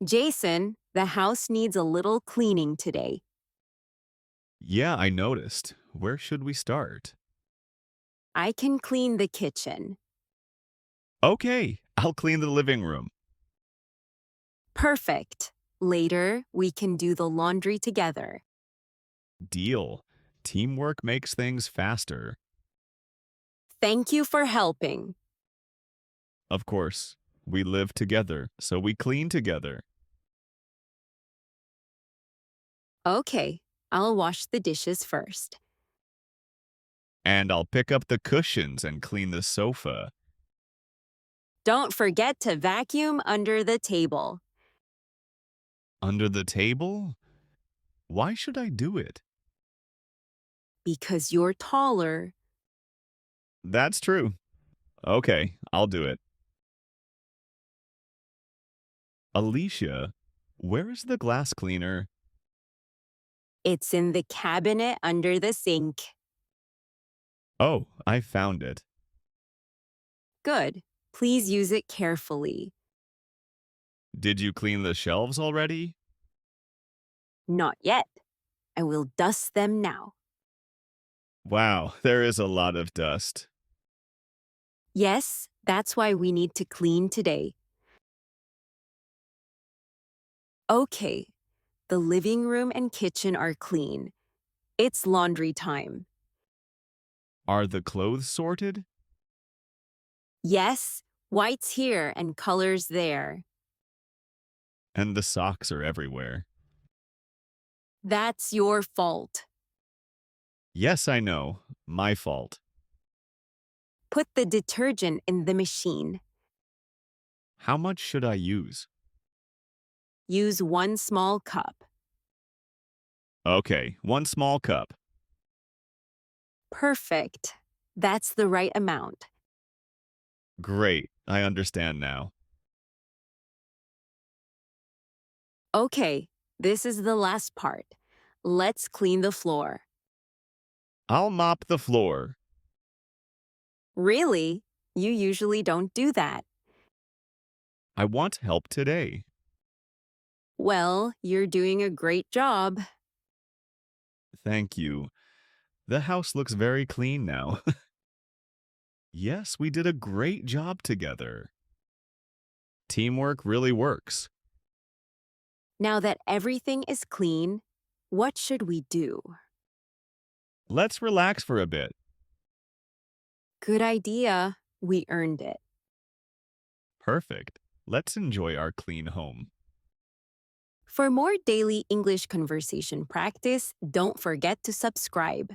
Jason, the house needs a little cleaning today. Yeah, I noticed. Where should we start? I can clean the kitchen. Okay, I'll clean the living room. Perfect. Later, we can do the laundry together. Deal. Teamwork makes things faster. Thank you for helping. Of course, we live together, so we clean together. Okay, I'll wash the dishes first. And I'll pick up the cushions and clean the sofa. Don't forget to vacuum under the table. Under the table? Why should I do it? Because you're taller. That's true. Okay, I'll do it. Alicia, where is the glass cleaner? It's in the cabinet under the sink. Oh, I found it. Good. Please use it carefully. Did you clean the shelves already? Not yet. I will dust them now. Wow, there is a lot of dust. Yes, that's why we need to clean today. Okay, the living room and kitchen are clean. It's laundry time. Are the clothes sorted? Yes, white's here and color's there. And the socks are everywhere. That's your fault. Yes, I know. My fault. Put the detergent in the machine. How much should I use? Use one small cup. Okay, one small cup. Perfect. That's the right amount. Great, I understand now. Okay, this is the last part. Let's clean the floor. I'll mop the floor. Really? You usually don't do that. I want help today. Well, you're doing a great job. Thank you. The house looks very clean now. Yes, we did a great job together. Teamwork really works. Now that everything is clean, what should we do? Let's relax for a bit. Good idea. We earned it. Perfect. Let's enjoy our clean home. For more daily English conversation practice, don't forget to subscribe.